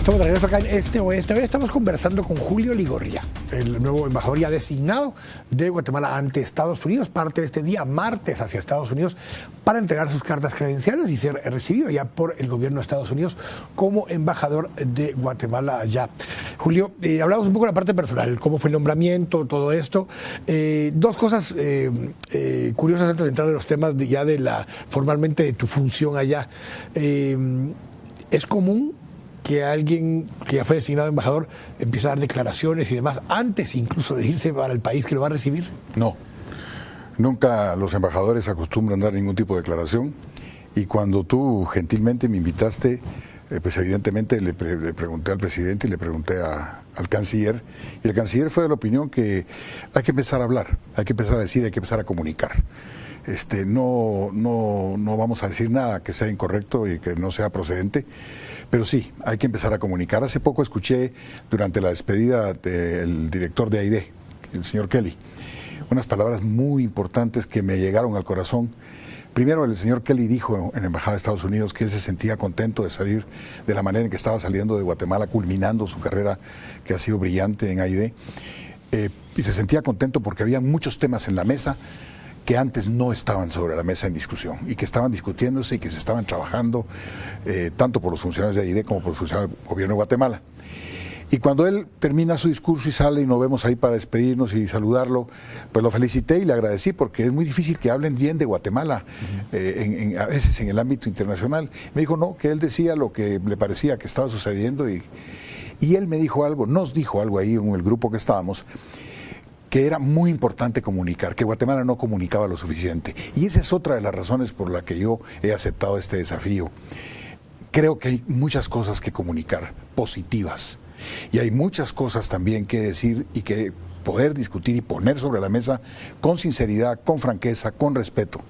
Estamos de regreso acá en Este Oeste. Hoy estamos conversando con Julio Ligorria, el nuevo embajador ya designado de Guatemala ante Estados Unidos. Parte de este día martes hacia Estados Unidos para entregar sus cartas credenciales y ser recibido ya por el gobierno de Estados Unidos como embajador de Guatemala allá. Julio, hablamos un poco de la parte personal, cómo fue el nombramiento, todo esto. Dos cosas curiosas antes de entrar en los temas formalmente de tu función allá. Es común que alguien que ya fue designado embajador empiece a dar declaraciones y demás antes incluso de irse para el país que lo va a recibir. No, nunca los embajadores acostumbran dar ningún tipo de declaración, y cuando tú gentilmente me invitaste, pues evidentemente le pregunté al presidente y le pregunté al canciller, y el canciller fue de la opinión que hay que empezar a hablar, hay que empezar a decir, hay que empezar a comunicar. No vamos a decir nada que sea incorrecto y que no sea procedente, pero sí, hay que empezar a comunicar. Hace poco escuché durante la despedida del director de AID, el señor Kelly, unas palabras muy importantes que me llegaron al corazón. Primero, el señor Kelly dijo en la Embajada de Estados Unidos que él se sentía contento de salir de la manera en que estaba saliendo de Guatemala, culminando su carrera que ha sido brillante en AID, y se sentía contento porque había muchos temas en la mesa que antes no estaban sobre la mesa en discusión y que estaban discutiéndose y que se estaban trabajando tanto por los funcionarios de AID como por los funcionarios del gobierno de Guatemala. Y cuando él termina su discurso y sale y nos vemos ahí para despedirnos y saludarlo, pues lo felicité y le agradecí, porque es muy difícil que hablen bien de Guatemala, a veces en el ámbito internacional. Me dijo no, que él decía lo que le parecía que estaba sucediendo, y él me dijo algo, nos dijo algo ahí en el grupo que estábamos, que era muy importante comunicar, que Guatemala no comunicaba lo suficiente. Y esa es otra de las razones por la que yo he aceptado este desafío. Creo que hay muchas cosas que comunicar, positivas, y hay muchas cosas también que decir y que poder discutir y poner sobre la mesa con sinceridad, con franqueza, con respeto.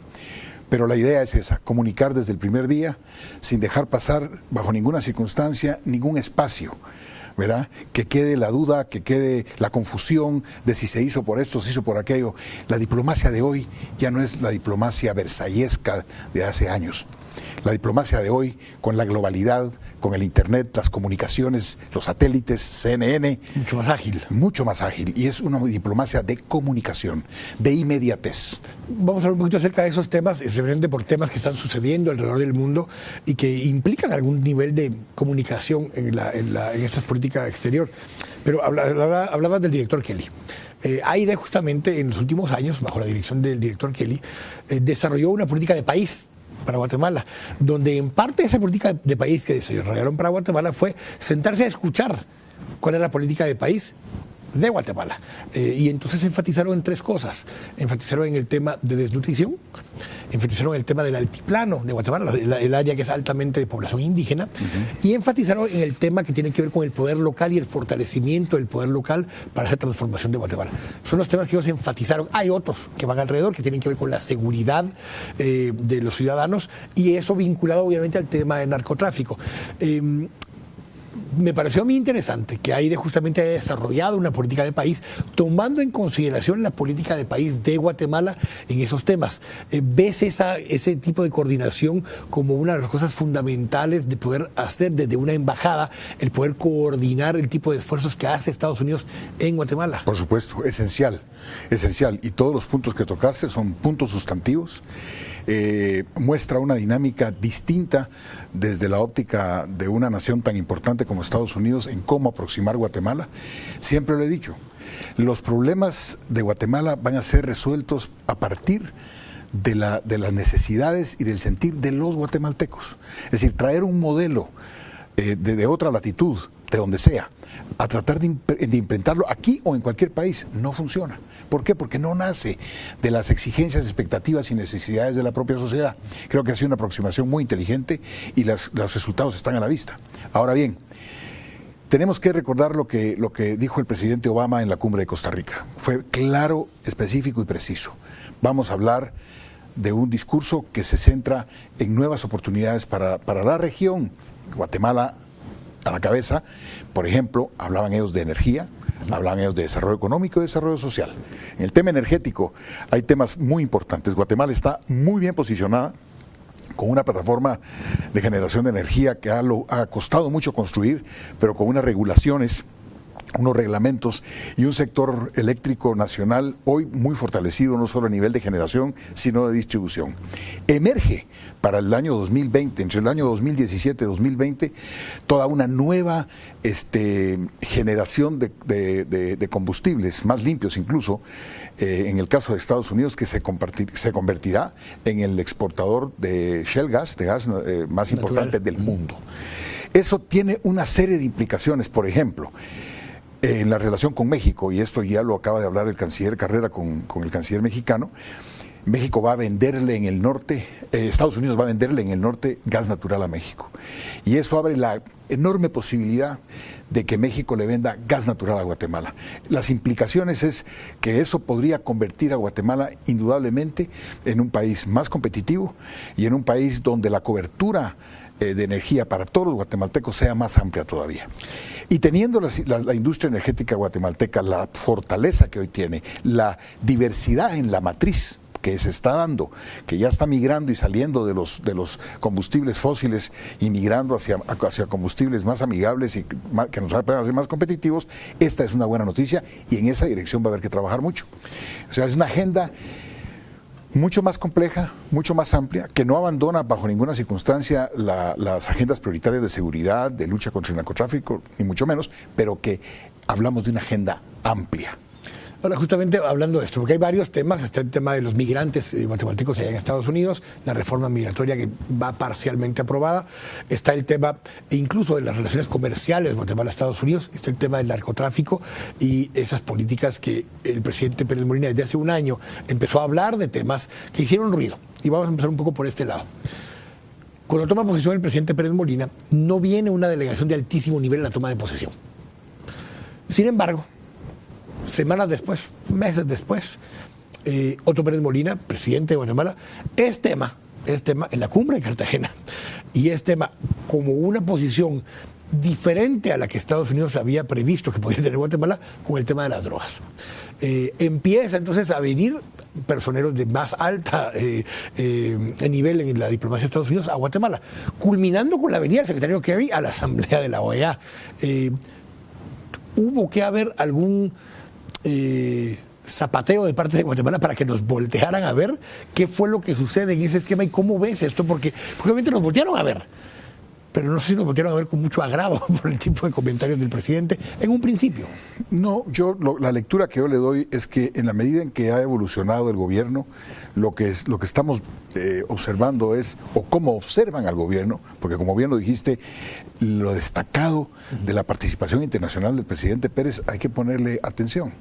Pero la idea es esa, comunicar desde el primer día, sin dejar pasar bajo ninguna circunstancia, ningún espacio, ¿verdad? Que quede la duda, que quede la confusión de si se hizo por esto, se hizo por aquello. La diplomacia de hoy ya no es la diplomacia versallesca de hace años. La diplomacia de hoy, con la globalidad, con el internet, las comunicaciones, los satélites, CNN. Mucho más ágil. Mucho más ágil. Y es una diplomacia de comunicación, de inmediatez. Vamos a hablar un poquito acerca de esos temas, especialmente por temas que están sucediendo alrededor del mundo y que implican algún nivel de comunicación en esta política exterior. Pero hablabas del director Kelly. AID justamente en los últimos años, bajo la dirección del director Kelly, desarrolló una política de país para Guatemala, donde en parte esa política de país que desarrollaron para Guatemala fue sentarse a escuchar cuál era la política de país de Guatemala. Y entonces enfatizaron en tres cosas. Enfatizaron en el tema de desnutrición, enfatizaron en el tema del altiplano de Guatemala, el área que es altamente de población indígena, y enfatizaron en el tema que tiene que ver con el poder local y el fortalecimiento del poder local para esa transformación de Guatemala. Son los temas que ellos enfatizaron. Hay otros que van alrededor, que tienen que ver con la seguridad de los ciudadanos, y eso vinculado obviamente al tema del narcotráfico. Me pareció muy interesante que AID justamente haya desarrollado una política de país tomando en consideración la política de país de Guatemala en esos temas. ¿Ves ese tipo de coordinación como una de las cosas fundamentales de poder hacer desde una embajada, el poder coordinar el tipo de esfuerzos que hace Estados Unidos en Guatemala? Por supuesto, esencial, esencial. Y todos los puntos que tocaste son puntos sustantivos. Muestra una dinámica distinta desde la óptica de una nación tan importante como Estados Unidos en cómo aproximar Guatemala. Siempre lo he dicho, los problemas de Guatemala van a ser resueltos a partir de las necesidades y del sentir de los guatemaltecos. Es decir, traer un modelo de otra latitud, de donde sea, a tratar de implementarlo aquí o en cualquier país, no funciona. ¿Por qué? Porque no nace de las exigencias, expectativas y necesidades de la propia sociedad. Creo que ha sido una aproximación muy inteligente y los resultados están a la vista. Ahora bien, tenemos que recordar lo que dijo el presidente Obama en la cumbre de Costa Rica. Fue claro, específico y preciso. Vamos a hablar de un discurso que se centra en nuevas oportunidades para la región. Guatemala a la cabeza, por ejemplo, hablaban ellos de energía, hablaban ellos de desarrollo económico y desarrollo social. En el tema energético hay temas muy importantes. Guatemala está muy bien posicionada con una plataforma de generación de energía que ha costado mucho construir, pero con unas regulaciones, unos reglamentos y un sector eléctrico nacional hoy muy fortalecido, no solo a nivel de generación, sino de distribución. Emerge para el año 2020, entre el año 2017 y 2020, toda una nueva generación de combustibles, más limpios incluso, en el caso de Estados Unidos, que se convertirá en el exportador de shale gas, de gas más importante del mundo. Eso tiene una serie de implicaciones, por ejemplo, en la relación con México, y esto ya lo acaba de hablar el canciller Carrera con el canciller mexicano. México va a venderle en el norte, Estados Unidos va a venderle en el norte gas natural a México. Y eso abre la enorme posibilidad de que México le venda gas natural a Guatemala. Las implicaciones es que eso podría convertir a Guatemala indudablemente en un país más competitivo y en un país donde la cobertura de energía para todos los guatemaltecos sea más amplia todavía. Y teniendo la industria energética guatemalteca, la fortaleza que hoy tiene, la diversidad en la matriz que se está dando, que ya está migrando y saliendo de los combustibles fósiles y migrando hacia combustibles más amigables y que nos van a hacer más competitivos, esta es una buena noticia y en esa dirección va a haber que trabajar mucho. O sea, es una agenda mucho más compleja, mucho más amplia, que no abandona bajo ninguna circunstancia las agendas prioritarias de seguridad, de lucha contra el narcotráfico, ni mucho menos, pero que hablamos de una agenda amplia. Ahora, justamente hablando de esto, porque hay varios temas, está el tema de los migrantes guatemaltecos allá en Estados Unidos, la reforma migratoria que va parcialmente aprobada, está el tema incluso de las relaciones comerciales Guatemala-Estados Unidos, está el tema del narcotráfico y esas políticas que el presidente Pérez Molina desde hace un año empezó a hablar de temas que hicieron ruido. Y vamos a empezar un poco por este lado. Cuando toma posesión el presidente Pérez Molina, no viene una delegación de altísimo nivel en la toma de posesión. Sin embargo, semanas después, meses después, Otto Pérez Molina, presidente de Guatemala, es tema en la cumbre de Cartagena y es tema como una posición diferente a la que Estados Unidos había previsto que podía tener Guatemala con el tema de las drogas. Empieza entonces a venir personeros de más alta nivel en la diplomacia de Estados Unidos a Guatemala, culminando con la venida del secretario Kerry a la Asamblea de la OEA. Hubo que haber algún zapateo de parte de Guatemala para que nos voltearan a ver qué fue lo que sucede en ese esquema y cómo ves esto, porque obviamente nos voltearon a ver, pero no sé si nos voltearon a ver con mucho agrado por el tipo de comentarios del presidente en un principio. No, la lectura que yo le doy es que en la medida en que ha evolucionado el gobierno, lo que estamos observando es, o cómo observan al gobierno, porque como bien lo dijiste, lo destacado de la participación internacional del presidente Pérez hay que ponerle atención.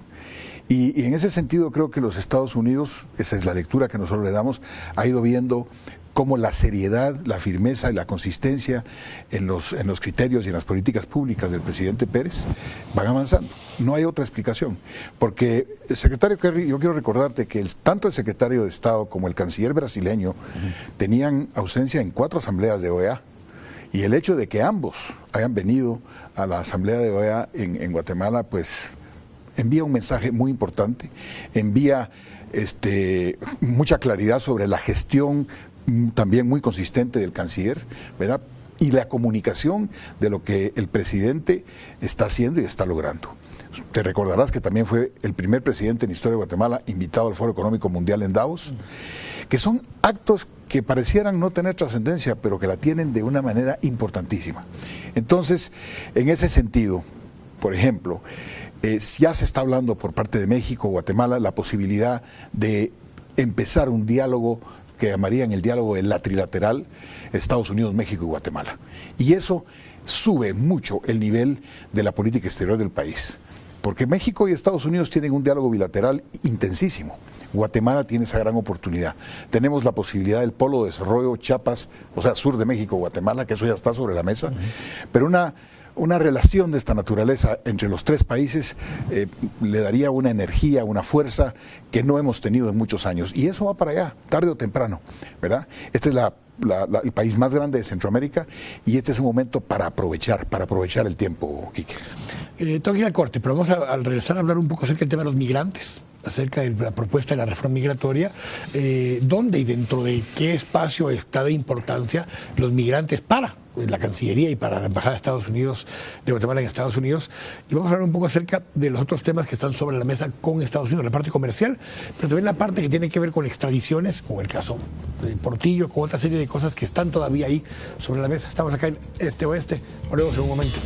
Y en ese sentido creo que los Estados Unidos, esa es la lectura que nosotros le damos, ha ido viendo cómo la seriedad, la firmeza y la consistencia en los criterios y en las políticas públicas del presidente Pérez van avanzando. No hay otra explicación. Porque el secretario Kerry, yo quiero recordarte que tanto el secretario de Estado como el canciller brasileño tenían ausencia en 4 asambleas de OEA. Y el hecho de que ambos hayan venido a la asamblea de OEA en Guatemala, pues envía un mensaje muy importante, envía mucha claridad sobre la gestión también muy consistente del canciller, ¿verdad? Y la comunicación de lo que el presidente está haciendo y está logrando. Te recordarás que también fue el primer presidente en la historia de Guatemala invitado al Foro Económico Mundial en Davos, que son actos que parecieran no tener trascendencia, pero que la tienen de una manera importantísima. Entonces, en ese sentido, por ejemplo, ya se está hablando por parte de México, Guatemala, la posibilidad de empezar un diálogo que llamarían el diálogo de la trilateral Estados Unidos, México y Guatemala. Y eso sube mucho el nivel de la política exterior del país, porque México y Estados Unidos tienen un diálogo bilateral intensísimo. Guatemala tiene esa gran oportunidad. Tenemos la posibilidad del polo de desarrollo Chiapas, o sea, sur de México, Guatemala, que eso ya está sobre la mesa, pero una relación de esta naturaleza entre los 3 países le daría una energía, una fuerza que no hemos tenido en muchos años. Y eso va para allá, tarde o temprano, ¿verdad? Esta es el país más grande de Centroamérica, y este es un momento para aprovechar el tiempo, Quique. Tengo que ir al corte, pero vamos a regresar a hablar un poco acerca del tema de los migrantes, acerca de la propuesta de la reforma migratoria, dónde y dentro de qué espacio está de importancia los migrantes para la Cancillería y para la Embajada de Estados Unidos, de Guatemala en Estados Unidos, y vamos a hablar un poco acerca de los otros temas que están sobre la mesa con Estados Unidos, la parte comercial, pero también la parte que tiene que ver con extradiciones, con el caso de Portillo, con otra serie de cosas que están todavía ahí sobre la mesa. Estamos acá en Este Oeste, volvemos en un momento.